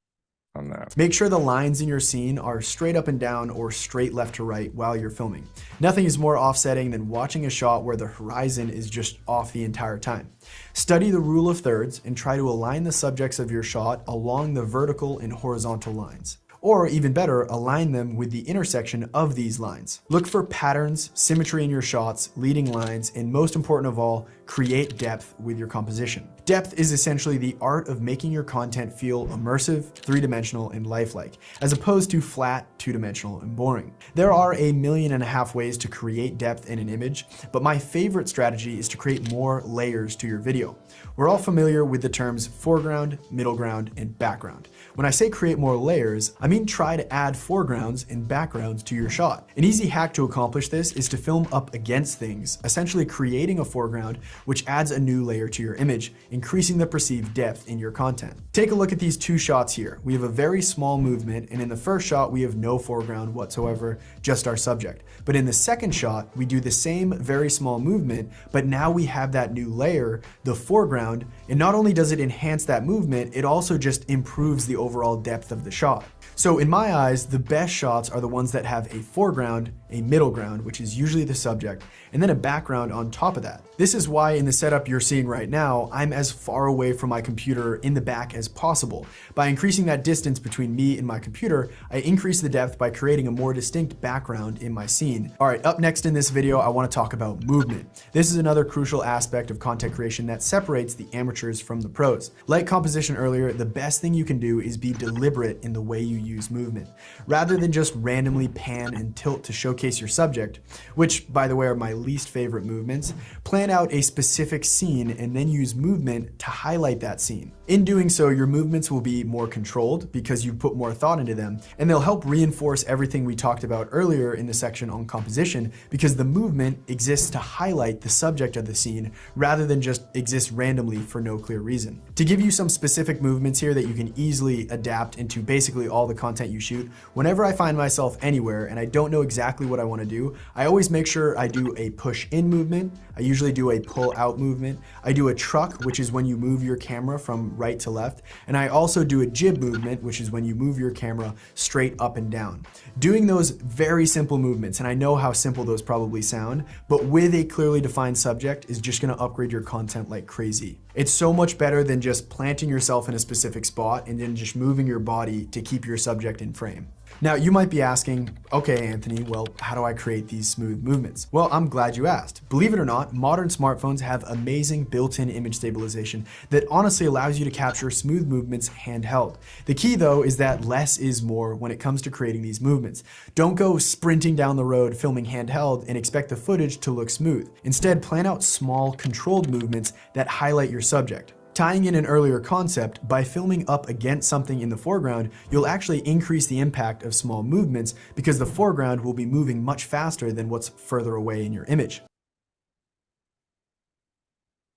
that.
Make sure the lines in your scene are straight up and down or straight left to right while you're filming. Nothing is more offsetting than watching a shot where the horizon is just off the entire time. Study the rule of thirds and try to align the subjects of your shot along the vertical and horizontal lines. Or even better, align them with the intersection of these lines. Look for patterns, symmetry in your shots, leading lines, and most important of all, create depth with your composition. Depth is essentially the art of making your content feel immersive, three-dimensional, and lifelike, as opposed to flat, two-dimensional, and boring. There are 1.5 million ways to create depth in an image, but my favorite strategy is to create more layers to your video. We're all familiar with the terms foreground, middle ground, and background. When I say create more layers, I mean try to add foregrounds and backgrounds to your shot. An easy hack to accomplish this is to film up against things, essentially creating a foreground which adds a new layer to your image, increasing the perceived depth in your content. Take a look at these two shots here. We have a very small movement, and in the first shot we have no foreground whatsoever, just our subject. But in the second shot, we do the same very small movement, but now we have that new layer, the foreground, and not only does it enhance that movement, it also just improves the overall depth of the shot. So in my eyes, the best shots are the ones that have a foreground, a middle ground, which is usually the subject, and then a background on top of that. This is why in the setup you're seeing right now, I'm as far away from my computer in the back as possible. By increasing that distance between me and my computer, I increase the depth by creating a more distinct background in my scene. All right, up next in this video, I want to talk about movement. This is another crucial aspect of content creation that separates the amateurs from the pros. Like composition earlier, the best thing you can do is be deliberate in the way you use movement. Rather than just randomly pan and tilt to showcase your subject, which by the way are my least favorite movements, plan out a specific scene and then use movement to highlight that scene. In doing so, your movements will be more controlled because you put more thought into them, and they'll help reinforce everything we talked about earlier in the section on composition, because the movement exists to highlight the subject of the scene rather than just exist randomly for no clear reason. To give you some specific movements here that you can easily adapt into basically all the content you shoot, whenever I find myself anywhere and I don't know exactly what I want to do, I always make sure I do a push in movement. I usually do a pull out movement. I do a truck, which is when you move your camera from right to left. And I also do a jib movement, which is when you move your camera straight up and down. Doing those very simple movements, and I know how simple those probably sound, but with a clearly defined subject is just going to upgrade your content like crazy. It's so much better than just planting yourself in a specific spot and then just moving your body to keep your subject in frame. Now, you might be asking, okay, Anthony, well, how do I create these smooth movements? Well, I'm glad you asked. Believe it or not, modern smartphones have amazing built-in image stabilization that honestly allows you to capture smooth movements handheld. The key, though, is that less is more when it comes to creating these movements. Don't go sprinting down the road filming handheld and expect the footage to look smooth. Instead, plan out small, controlled movements that highlight your subject. Tying in an earlier concept, by filming up against something in the foreground, you'll actually increase the impact of small movements because the foreground will be moving much faster than what's further away in your image.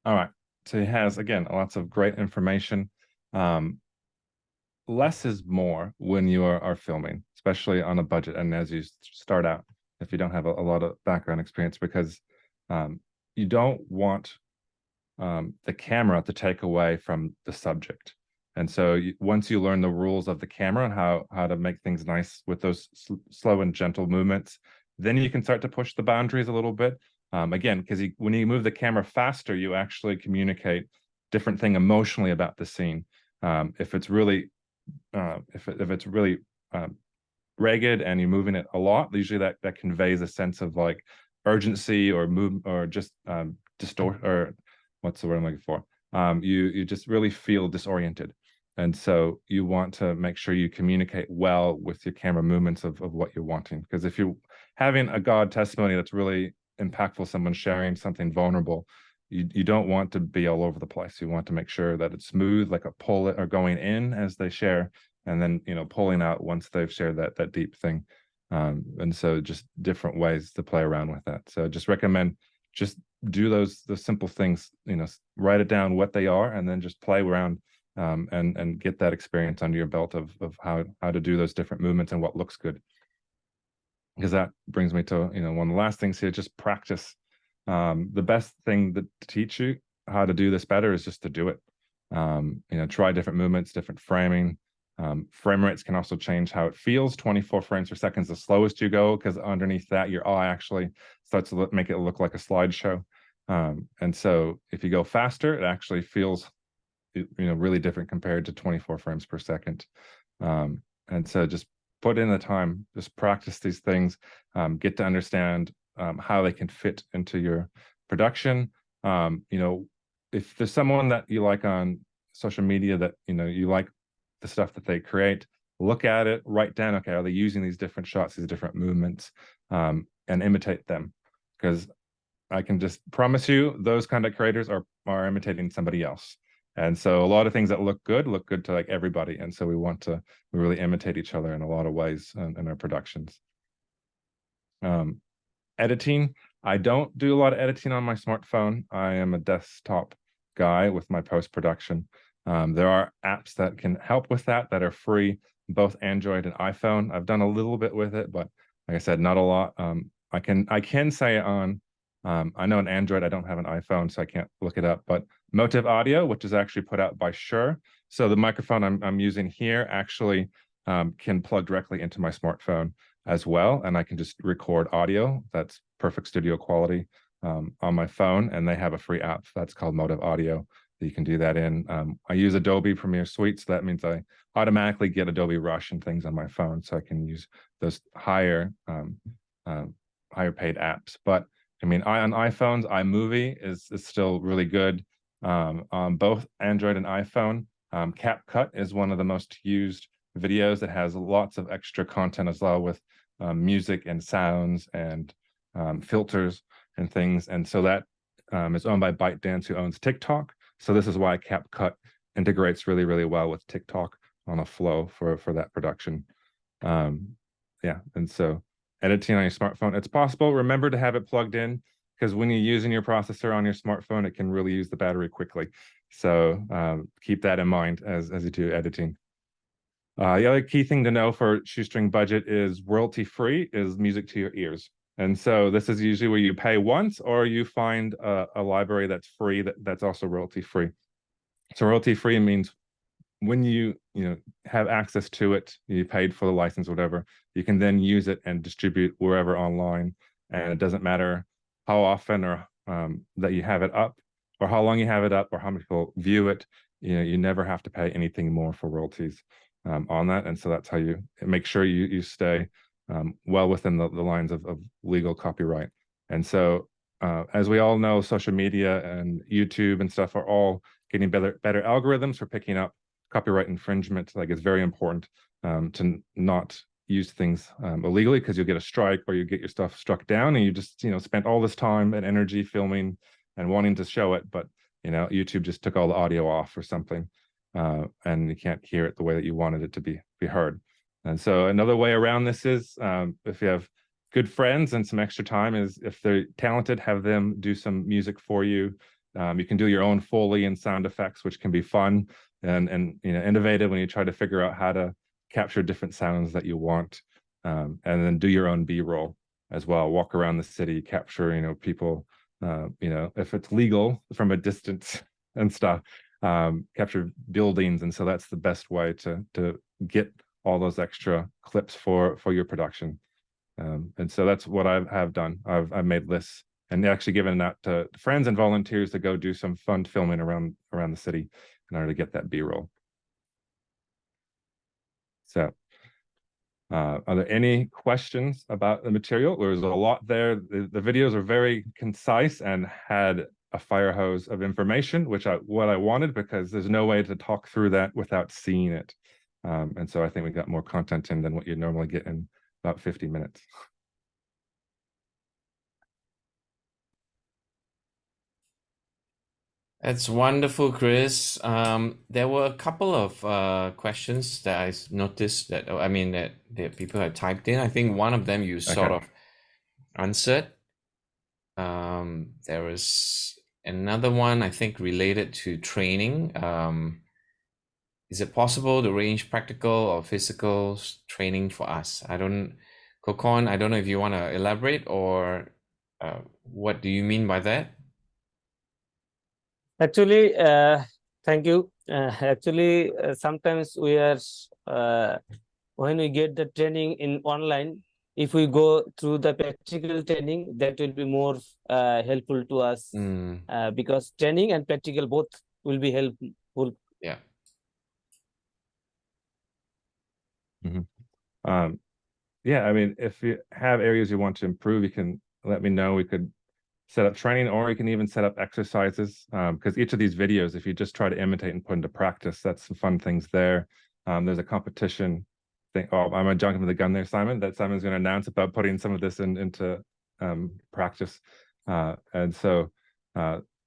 All right, so he has, again, lots of great information. Less is more when you are filming, especially on a budget and as you start out, if you don't have a lot of background experience, because you don't want the camera to take away from the subject. And so once you learn the rules of the camera and how to make things nice with those slow and gentle movements, then you can start to push the boundaries a little bit. Again, because when you move the camera faster, you actually communicate different thing emotionally about the scene. If it's really ragged and you're moving it a lot, usually that conveys a sense of like urgency or move or just distort, or what's the word I'm looking for? You just really feel disoriented. And so you want to make sure you communicate well with your camera movements of what you're wanting. Because if you're having a God testimony that's really impactful, someone sharing something vulnerable, you don't want to be all over the place. You want to make sure that it's smooth, like a pull or going in as they share, and then pulling out once they've shared that deep thing. And so just different ways to play around with that. So just recommend just do those simple things, write it down what they are, and then just play around and get that experience under your belt of how to do those different movements and what looks good. Because that brings me to one of the last things here, just practice. The best thing to teach you how to do this better is just to do it. Try different movements, different framing. Frame rates can also change how it feels. 24 frames per second is the slowest you go, because underneath that your eye actually starts to make it look like a slideshow. And so if you go faster, it actually feels really different compared to 24 frames per second. And so just put in the time, just practice these things, get to understand how they can fit into your production. If there's someone that you like on social media that you like the stuff that they create, look at it, write down, okay, are they using these different shots, these different movements, and imitate them. Because I can just promise you those kind of creators are imitating somebody else. And so a lot of things that look good to like everybody. And so we want to really imitate each other in a lot of ways in our productions. Editing, I don't do a lot of editing on my smartphone. I am a desktop guy with my post-production. There are apps that can help with that are free, both Android and iPhone. I've done a little bit with it, but like I said, not a lot. I can say on, I know on Android, I don't have an iPhone, so I can't look it up, but Motive Audio, which is actually put out by Shure. So the microphone I'm using here actually can plug directly into my smartphone as well, and I can just record audio that's perfect studio quality on my phone, and they have a free app that's called Motive Audio that you can do that in. I use Adobe Premiere Suite, so that means I automatically get Adobe Rush and things on my phone, so I can use those higher paid apps. But I mean, on iPhones, iMovie is still really good on both Android and iPhone. CapCut is one of the most used videos that has lots of extra content as well, with music and sounds and filters and things. And so that is owned by ByteDance, who owns TikTok. So this is why CapCut integrates really, really well with TikTok on a flow for that production. Yeah, and so editing on your smartphone, it's possible. Remember to have it plugged in, because when you're using your processor on your smartphone, it can really use the battery quickly. So keep that in mind as you do editing. The other key thing to know for Shoestring budget is royalty-free is music to your ears. And so this is usually where you pay once, or you find a library that's free that's also royalty-free. So royalty-free means when you have access to it, you paid for the license, whatever, you can then use it and distribute wherever online. And it doesn't matter how often or that you have it up, or how long you have it up, or how many people view it. You never have to pay anything more for royalties on that. And so that's how you make sure you stay well within the lines of legal copyright. And so as we all know, social media and YouTube and stuff are all getting better algorithms for picking up copyright infringement. Like, it's very important to not use things illegally, because you'll get a strike, or you get your stuff struck down, and you just spent all this time and energy filming and wanting to show it, but YouTube just took all the audio off or something, and you can't hear it the way that you wanted it to be heard. And so another way around this is, if you have good friends and some extra time, is if they're talented, have them do some music for you. You can do your own Foley and sound effects, which can be fun and innovative when you try to figure out how to capture different sounds that you want, and then do your own B-roll as well. Walk around the city, capture people, if it's legal, from a distance and stuff. Capture buildings, and so that's the best way to get all those extra clips for your production. And so that's what I have done. I've made lists and actually given that to friends and volunteers to go do some fun filming around the city in order to get that B-roll. So are there any questions about the material? There's a lot there. The videos are very concise and had a fire hose of information, what I wanted, because there's no way to talk through that without seeing it. And so I think we got more content in than what you normally get in about 50 minutes.
That's wonderful, Kris. There were a couple of questions that I noticed that people had typed in. I think one of them you sort of answered. There was another one, I think, related to training. Is it possible to arrange practical or physical training for us? Kokon, I don't know if you want to elaborate, or what do you mean by that?
Actually, thank you. Actually, sometimes we are, when we get the training in online, if we go through the practical training, that will be more helpful to us, because training and practical both will be helpful.
Yeah.
Yeah, I mean, if you have areas you want to improve, you can let me know. We could set up training, or you can even set up exercises, because each of these videos, if you just try to imitate and put into practice, that's some fun things there. There's a competition thing. Oh, I'm gonna jump into the gun there, Simon. That Simon's going to announce about putting some of this into practice, and so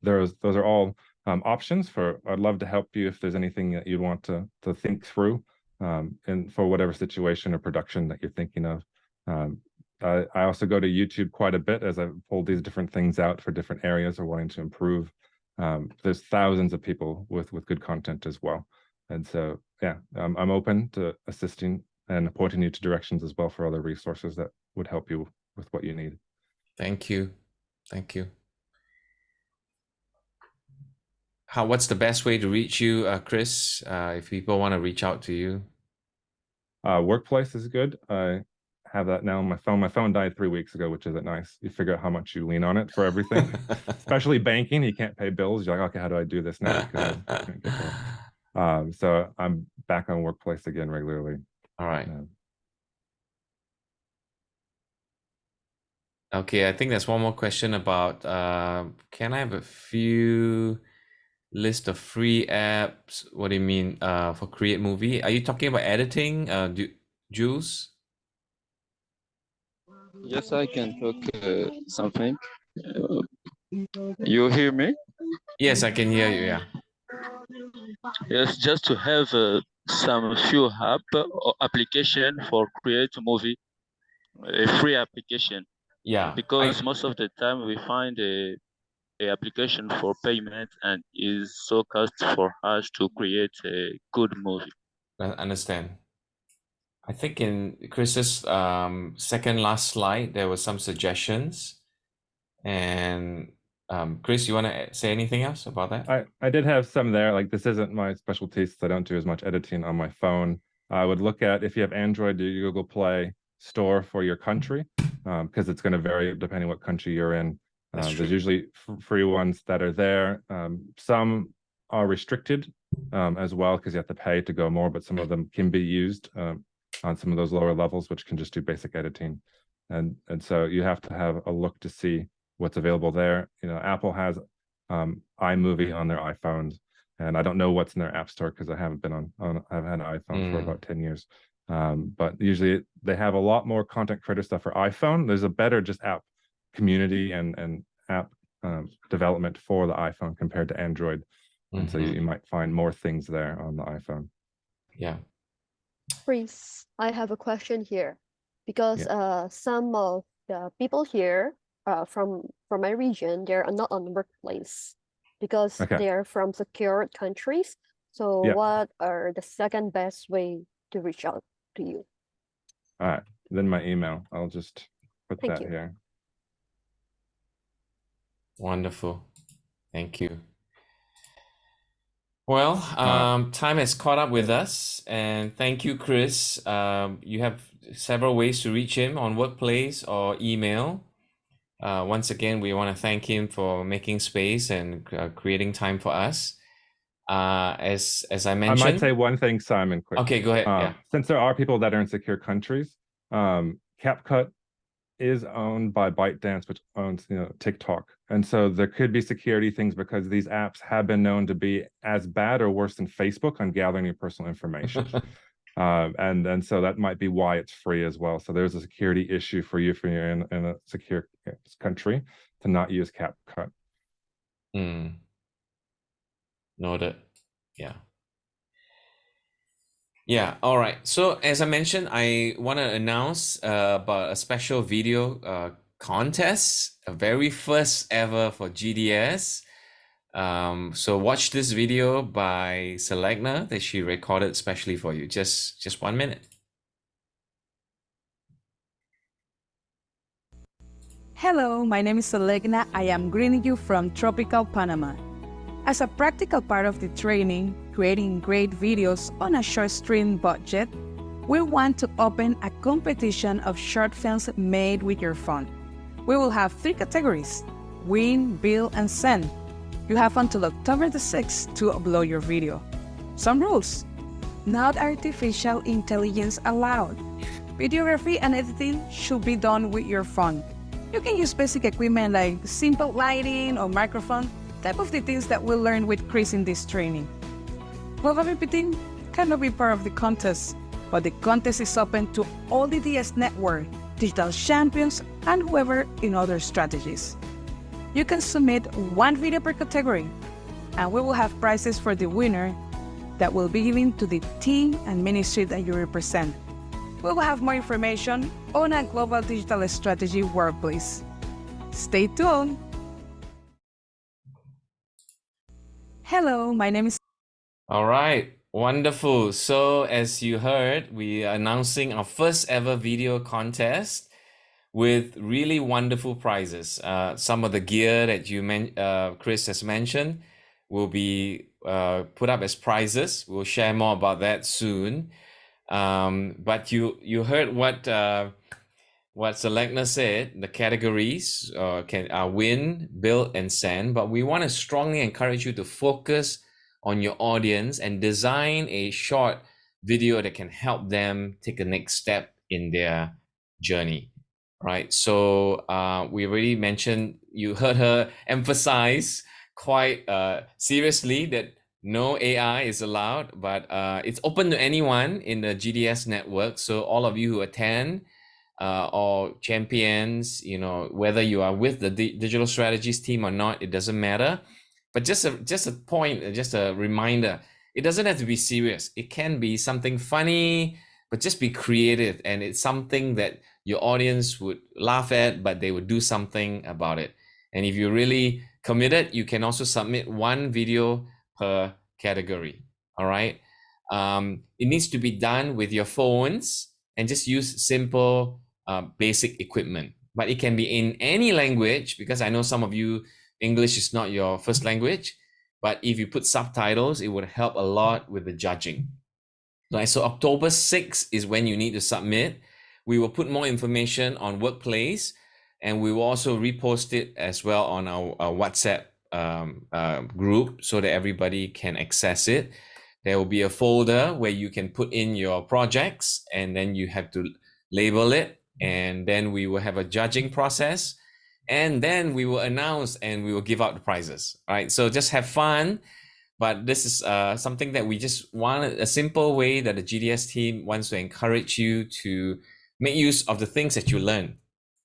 those are all options for. I'd love to help you if there's anything that you'd want to think through, and for whatever situation or production that you're thinking of. I also go to YouTube quite a bit as I pull these different things out for different areas or wanting to improve. There's thousands of people with good content as well. And so, yeah, I'm open to assisting and pointing you to directions as well for other resources that would help you with what you need.
Thank you. Thank you. What's the best way to reach you, Kris, if people want to reach out to you?
Workplace is good. I have that now on my phone. My phone died 3 weeks ago, which isn't nice. You figure out how much you lean on it for everything, especially banking. You can't pay bills. You're like, okay, how do I do this now? Because I can't get there. So I'm back on Workplace again regularly.
All right. Okay, I think there's one more question about, can I have a few list of free apps? What do you mean for Create Movie? Are you talking about editing, Jules?
Yes, I can talk something. You hear me?
Yes, I can hear you, yeah.
Yes, just to have some few app or application for Create Movie, a free application.
Yeah.
Because most of the time we find a application for payment and is so cost for us to create a good movie.
I understand. I think in Kris's second last slide, there were some suggestions. And Kris, you want to say anything else about that?
I did have some there. Like, this isn't my specialty, so I don't do as much editing on my phone. I would look at, if you have Android, the Google Play Store for your country, because it's going to vary depending what country you're in. There's usually free ones that are there. Some are restricted as well, because you have to pay to go more, but some of them can be used on some of those lower levels, which can just do basic editing. And so you have to have a look to see what's available there. You know, Apple has iMovie on their iPhones, and I don't know what's in their app store because I haven't been on I've had an iPhone for about 10 years. But usually they have a lot more content creator stuff for iPhone. There's a better just app community and app development for the iPhone compared to Android. And so you might find more things there on the iPhone.
Yeah.
Kris, I have a question here, because some of the people here from my region, they're not on Workplace because they are from secure countries. So what are the second best way to reach out to you?
All right, then my email. I'll just put that here.
Wonderful. Thank you. Well, time has caught up with us, and thank you, Kris. You have several ways to reach him on Workplace or email. Once again, we want to thank him for making space and creating time for us. As I mentioned,
I might say one thing, Simon, quick.
Okay, go ahead.
Since there are people that are in secure countries, CapCut is owned by ByteDance, which owns, TikTok. And so there could be security things because these apps have been known to be as bad or worse than Facebook on gathering your personal information. And so that might be why it's free as well. So there's a security issue for you if you're in a secure country to not use CapCut.
Noted. Yeah. Yeah, all right. So as I mentioned, I want to announce about a special video contest, a very first ever for GDS. So watch this video by Selegna that she recorded specially for you. Just 1 minute.
Hello, my name is Selegna. I am greeting you from tropical Panama. As a practical part of the training, creating great videos on a Shoestring budget, we want to open a competition of short films made with your phone. We will have 3 categories: win, build, and send. You have until October the 6th to upload your video. Some rules: not artificial intelligence allowed. Videography and editing should be done with your phone. You can use basic equipment like simple lighting or microphone, type of the things that we learned with Kris in this training. Global VPT cannot be part of the contest, but the contest is open to all the DS network, digital champions, and whoever in other strategies. You can submit 1 video per category. and we will have prizes for the winner that will be given to the team and ministry that you represent. We will have more information on a global digital strategy workplace. Stay tuned. Hello, my name is...
All right, wonderful. So as you heard, we are announcing our first ever video contest with really wonderful prizes. Some of the gear that Kris has mentioned will be put up as prizes. We'll share more about that soon. But you heard what Selekna said. The categories are win, build, and send. But we want to strongly encourage you to focus on your audience and design a short video that can help them take the next step in their journey. Right. So we already mentioned, you heard her emphasize quite seriously that no AI is allowed, but it's open to anyone in the GDS network. So all of you who attend or champions, whether you are with the digital strategies team or not, it doesn't matter. But just a point, just a reminder, it doesn't have to be serious. It can be something funny, but just be creative. And it's something that your audience would laugh at, but they would do something about it. And if you're really committed, you can also submit one video per category. All right. It needs to be done with your phones and just use simple, basic equipment. But it can be in any language, because I know some of you, English is not your first language. But if you put subtitles, it would help a lot with the judging. Right. So October 6th is when you need to submit. We will put more information on Workplace, and we will also repost it as well on our WhatsApp group so that everybody can access it. There will be a folder where you can put in your projects, and then you have to label it, and then we will have a judging process, and then we will announce and we will give out the prizes. All right, so just have fun. But this is something that we just want, a simple way that the GDS team wants to encourage you to make use of the things that you learn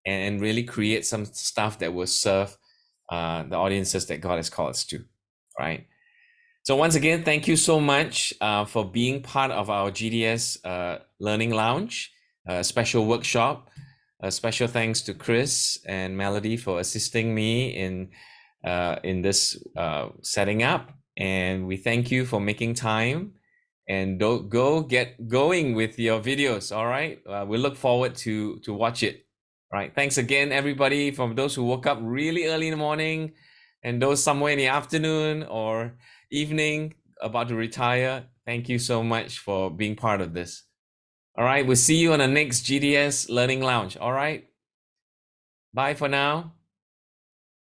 and really create some stuff that will serve the audiences that God has called us to, right? So once again, thank you so much for being part of our GDS Learning Lounge, special workshop. A special thanks to Kris and Melody for assisting me in this setting up. And we thank you for making time, and go get going with your videos. All right. We look forward to watch it. All right. Thanks again, everybody, from those who woke up really early in the morning and those somewhere in the afternoon or evening about to retire. Thank you so much for being part of this. All right. We'll see you on the next GDS Learning Lounge. All right. Bye for now.